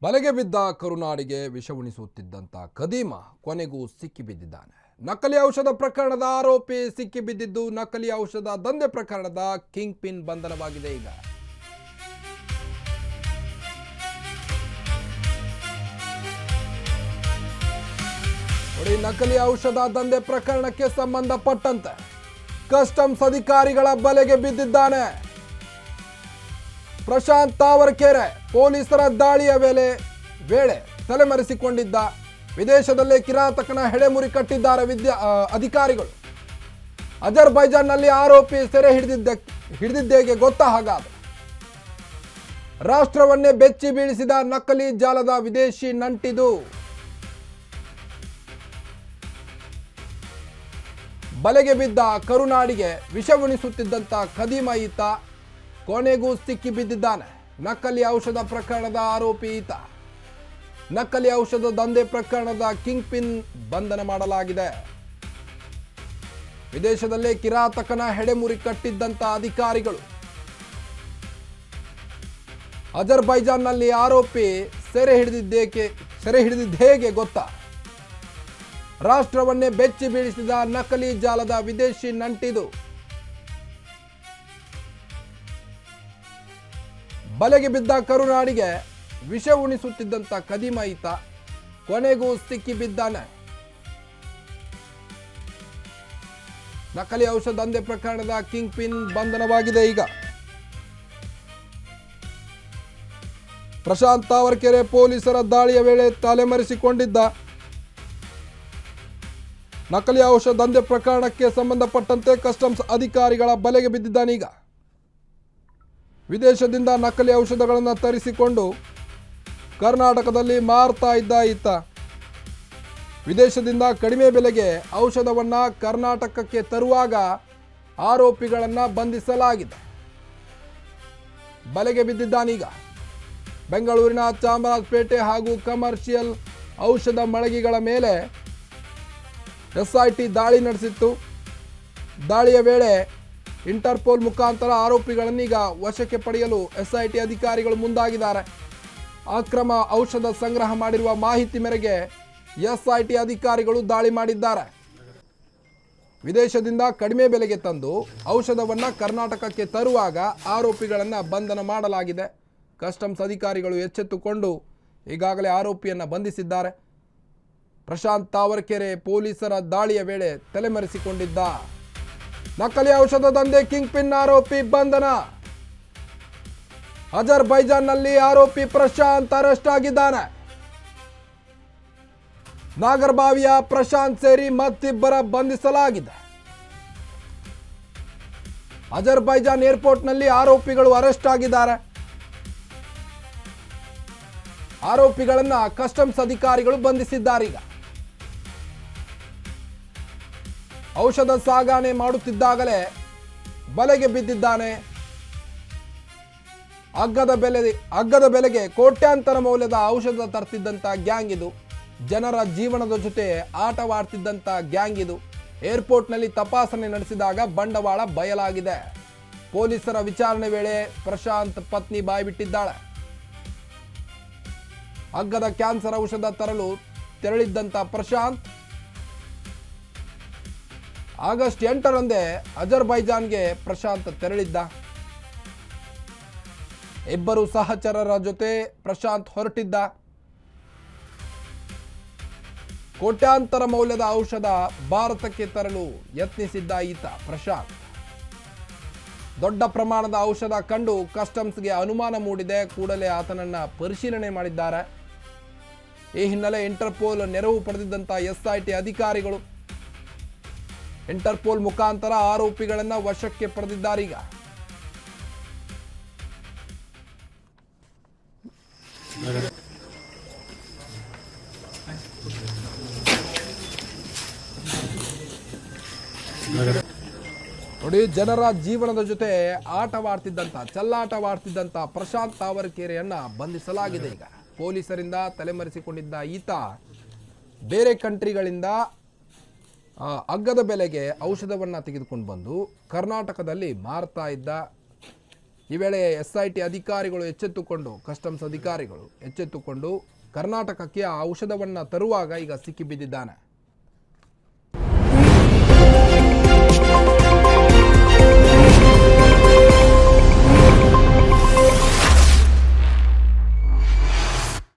ಬಲೆಗೆ ಬಿದ್ದ ಕರುನಾಡಿಗೆ ವಿಷ ಉಣಿಸುತ್ತಿದ್ದಂತ ಖದೀಮ ಕೊನೆಗೂ ಸಿಕ್ಕಿಬಿದ್ದಿದ್ದಾನೆ. ನಕಲಿ ಔಷಧ ಪ್ರಕರಣದ ಆರೋಪಿ ಸಿಕ್ಕಿಬಿದ್ದಿದ್ದು ನಕಲಿ ಔಷಧ ದಂಧೆ ಪ್ರಕರಣದ ಕಿಂಗ್ ಪಿನ್ ಬಂಧನವಾಗಿದೆ. ಈಗ ನೋಡಿ, ನಕಲಿ ಔಷಧ ದಂಧೆ ಪ್ರಕರಣಕ್ಕೆ ಸಂಬಂಧಪಟ್ಟಂತೆ ಕಸ್ಟಮ್ಸ್ ಅಧಿಕಾರಿಗಳ ಬಲೆಗೆ ಬಿದ್ದಿದ್ದಾನೆ ಪ್ರಶಾಂತ್ ತಾವರಕೆರೆ. ಪೊಲೀಸರ ದಾಳಿಯ ವೇಳೆ ತಲೆಮರೆಸಿಕೊಂಡಿದ್ದ, ವಿದೇಶದಲ್ಲೇ ಕಿರಾತಕನ ಹೆಡೆಮುರಿ ಕಟ್ಟಿದ್ದಾರೆ ಅಧಿಕಾರಿಗಳು. ಅಜರ್ಬೈಜಾನ್ನಲ್ಲಿ ಆರೋಪಿ ಸೆರೆ ಹಿಡಿದಿದ್ದೇಗೆ ಗೊತ್ತಾ? ಹಾಗಾದ್ರೆ ರಾಷ್ಟ್ರವನ್ನೇ ಬೆಚ್ಚಿ ಬೀಳಿಸಿದ ನಕಲಿ ಜಾಲದ ವಿದೇಶಿ ನಂಟಿದು. ಬಲೆಗೆ ಬಿದ್ದ ಕರುನಾಡಿಗೆ ವಿಷ ಉಣಿಸುತ್ತಿದ್ದಂತ ಖದೀಮ ಈತ ಕೊನೆಗೂ ಸಿಕ್ಕಿ ಬಿದ್ದಿದ್ದಾನೆ. ನಕಲಿ ಔಷಧ ಪ್ರಕರಣದ ಆರೋಪಿ ಈತ. ನಕಲಿ ಔಷಧ ದಂಧೆ ಪ್ರಕರಣದ ಕಿಂಗ್ ಪಿನ್ ಬಂಧನ ಮಾಡಲಾಗಿದೆ. ವಿದೇಶದಲ್ಲೇ ಕಿರಾತಕನ ಹೆಡೆಮುರಿ ಕಟ್ಟಿದ್ದಂತ ಅಧಿಕಾರಿಗಳು. ಅಜರ್ಬೈಜಾನ್ನಲ್ಲಿ ಆರೋಪಿ ಸೆರೆ ಹಿಡಿದಿದ್ದೇಗೆ ಗೊತ್ತಾ? ರಾಷ್ಟ್ರವನ್ನೇ ಬೆಚ್ಚಿ ಬೀಳಿಸಿದ ನಕಲಿ ಜಾಲದ ವಿದೇಶಿ ನಂಟಿದು. ಬಲೆಗೆ ಬಿದ್ದ ಕರುನಾಡಿಗೆ ವಿಷ ಉಣಿಸುತ್ತಿದ್ದಂತ ಖದೀಮ ಈತ ಕೊನೆಗೂ ಸಿಕ್ಕಿ ಬಿದ್ದಾನೆ. ನಕಲಿ ಔಷಧ ದಂಧೆ ಪ್ರಕರಣದ ಕಿಂಗ್ ಪಿನ್ ಬಂಧನವಾಗಿದೆ. ಈಗ ಪ್ರಶಾಂತ್ ತಾವರಕೆರೆ ಪೊಲೀಸರ ದಾಳಿಯ ವೇಳೆ ತಲೆಮರೆಸಿಕೊಂಡಿದ್ದ, ನಕಲಿ ಔಷಧ ದಂಧೆ ಪ್ರಕರಣಕ್ಕೆ ಸಂಬಂಧಪಟ್ಟಂತೆ ಕಸ್ಟಮ್ಸ್ ಅಧಿಕಾರಿಗಳ ಬಲೆಗೆ ಬಿದ್ದಿದ್ದಾನೀಗ. ವಿದೇಶದಿಂದ ನಕಲಿ ಔಷಧಗಳನ್ನು ತರಿಸಿಕೊಂಡು ಕರ್ನಾಟಕದಲ್ಲಿ ಮಾರ್ತಾ ಇದ್ದ ಈತ. ವಿದೇಶದಿಂದ ಕಡಿಮೆ ಬೆಲೆಗೆ ಔಷಧವನ್ನು ಕರ್ನಾಟಕಕ್ಕೆ ತರುವಾಗ ಆರೋಪಿಗಳನ್ನು ಬಂಧಿಸಲಾಗಿದೆ. ಬಲೆಗೆ ಬಿದ್ದಿದ್ದಾನೀಗ. ಬೆಂಗಳೂರಿನ ಚಾಮರಾಜಪೇಟೆ ಹಾಗೂ ಕಮರ್ಷಿಯಲ್ ಔಷಧ ಮಳಿಗೆಗಳ ಮೇಲೆ SIT ದಾಳಿ ನಡೆಸಿತ್ತು. ದಾಳಿಯ ವೇಳೆ ಇಂಟರ್ಪೋಲ್ ಮುಖಾಂತರ ಆರೋಪಿಗಳನ್ನೀಗ ವಶಕ್ಕೆ ಪಡೆಯಲು SIT ಅಧಿಕಾರಿಗಳು ಮುಂದಾಗಿದ್ದಾರೆ. ಅಕ್ರಮ ಔಷಧ ಸಂಗ್ರಹ ಮಾಡಿರುವ ಮಾಹಿತಿ ಮೇರೆಗೆ SIT ಅಧಿಕಾರಿಗಳು ದಾಳಿ ಮಾಡಿದ್ದಾರೆ. ವಿದೇಶದಿಂದ ಕಡಿಮೆ ಬೆಲೆಗೆ ತಂದು ಔಷಧವನ್ನು ಕರ್ನಾಟಕಕ್ಕೆ ತರುವಾಗ ಆರೋಪಿಗಳನ್ನು ಬಂಧನ ಮಾಡಲಾಗಿದೆ. ಕಸ್ಟಮ್ಸ್ ಅಧಿಕಾರಿಗಳು ಎಚ್ಚೆತ್ತುಕೊಂಡು ಈಗಾಗಲೇ ಆರೋಪಿಯನ್ನು ಬಂಧಿಸಿದ್ದಾರೆ. ಪ್ರಶಾಂತ್ ತಾವರಕೆರೆ ಪೊಲೀಸರ ದಾಳಿಯ ವೇಳೆ ತಲೆಮರೆಸಿಕೊಂಡಿದ್ದ ನಕಲಿ ಔಷಧ ದಂಧೆ ಕಿಂಗ್ ಪಿನ್ ಆರೋಪಿ ಬಂಧನ. ಅಜರ್ಬೈಜಾನ್ನಲ್ಲಿ ಆರೋಪಿ ಪ್ರಶಾಂತ್ ಅರೆಸ್ಟ್ ಆಗಿದ್ದಾನೆ. ನಾಗರಬಾವಿಯ ಪ್ರಶಾಂತ್ ಸೇರಿ ಮತ್ತಿಬ್ಬರ ಬಂಧಿಸಲಾಗಿದೆ. ಅಜರ್ಬೈಜಾನ್ ಏರ್ಪೋರ್ಟ್ನಲ್ಲಿ ಆರೋಪಿಗಳು ಅರೆಸ್ಟ್ ಆಗಿದ್ದಾರೆ. ಆರೋಪಿಗಳನ್ನ ಕಸ್ಟಮ್ಸ್ ಅಧಿಕಾರಿಗಳು ಬಂಧಿಸಿದ್ದಾರೀಗ. ಔಷಧ ಸಾಗಣೆ ಮಾಡುತ್ತಿದ್ದಾಗಲೇ ಬಲೆಗೆ ಬಿದ್ದಿದ್ದಾನೆ. ಅಗ್ಗದ ಬೆಲೆಗೆ ಕೋಟ್ಯಾಂತರ ಮೌಲ್ಯದ ಔಷಧ ತರ್ತಿದ್ದಂಥ ಗ್ಯಾಂಗ್ ಇದು. ಜನರ ಜೀವನದ ಜೊತೆ ಆಟವಾಡ್ತಿದ್ದಂಥ ಗ್ಯಾಂಗ್ ಇದು. ಏರ್ಪೋರ್ಟ್ನಲ್ಲಿ ತಪಾಸಣೆ ನಡೆಸಿದಾಗ ಬಂಡವಾಳ ಬಯಲಾಗಿದೆ. ಪೊಲೀಸರ ವಿಚಾರಣೆ ವೇಳೆ ಪ್ರಶಾಂತ್ ಪತ್ನಿ ಬಾಯ್ಬಿಟ್ಟಿದ್ದಾಳೆ. ಅಗ್ಗದ ಕ್ಯಾನ್ಸರ್ ಔಷಧ ತರಲು ತೆರಳಿದ್ದಂಥ ಪ್ರಶಾಂತ್ ಆಗಸ್ಟ್ 8ರಂದೇ ಅಜರ್ಬೈಜಾನ್ಗೆ ಪ್ರಶಾಂತ್ ತೆರಳಿದ್ದ. ಇಬ್ಬರು ಸಹಚರರ ಜೊತೆ ಪ್ರಶಾಂತ್ ಹೊರಟಿದ್ದ. ಕೋಟ್ಯಾಂತರ ಮೌಲ್ಯದ ಔಷಧ ಭಾರತಕ್ಕೆ ತರಲು ಯತ್ನಿಸಿದ್ದ ಈತ ಪ್ರಶಾಂತ್. ದೊಡ್ಡ ಪ್ರಮಾಣದ ಔಷಧ ಕಂಡು ಕಸ್ಟಮ್ಸ್ಗೆ ಅನುಮಾನ ಮೂಡಿದೆ. ಕೂಡಲೇ ಆತನನ್ನ ಪರಿಶೀಲನೆ ಮಾಡಿದ್ದಾರೆ. ಈ ಹಿನ್ನೆಲೆ ಇಂಟರ್ಪೋಲ್ ನೆರವು ಪಡೆದಿದ್ದಂಥ SIT ಅಧಿಕಾರಿಗಳು ಇಂಟರ್ಪೋಲ್ ಮುಖಾಂತರ ಆರೋಪಿಗಳನ್ನು ವಶಕ್ಕೆ ಪಡೆದಿದ್ದಾರೀಗ. ನೋಡಿ, ಜನರ ಜೀವನದ ಜೊತೆ ಚೆಲ್ಲಾಟವಾಡ್ತಿದ್ದಂಥ ಪ್ರಶಾಂತ್ ತಾವರಕೆರೆಯನ್ನ ಬಂಧಿಸಲಾಗಿದೆ. ಈಗ ಪೊಲೀಸರಿಂದ ತಲೆಮರೆಸಿಕೊಂಡಿದ್ದ ಈತ ಬೇರೆ ಕಂಟ್ರಿಗಳಿಂದ ಅಗ್ಗದ ಬೆಲೆಗೆ ಔಷಧವನ್ನು ತೆಗೆದುಕೊಂಡು ಬಂದು ಕರ್ನಾಟಕದಲ್ಲಿ ಮಾರ್ತಾ ಇದ್ದ. ಈ ವೇಳೆ SIT ಅಧಿಕಾರಿಗಳು ಎಚ್ಚೆತ್ತುಕೊಂಡು ಕಸ್ಟಮ್ಸ್ ಅಧಿಕಾರಿಗಳು ಎಚ್ಚೆತ್ತುಕೊಂಡು ಕರ್ನಾಟಕಕ್ಕೆ ಆ ಔಷಧವನ್ನು ತರುವಾಗ ಈಗ ಸಿಕ್ಕಿಬಿದ್ದಿದ್ದಾನೆ.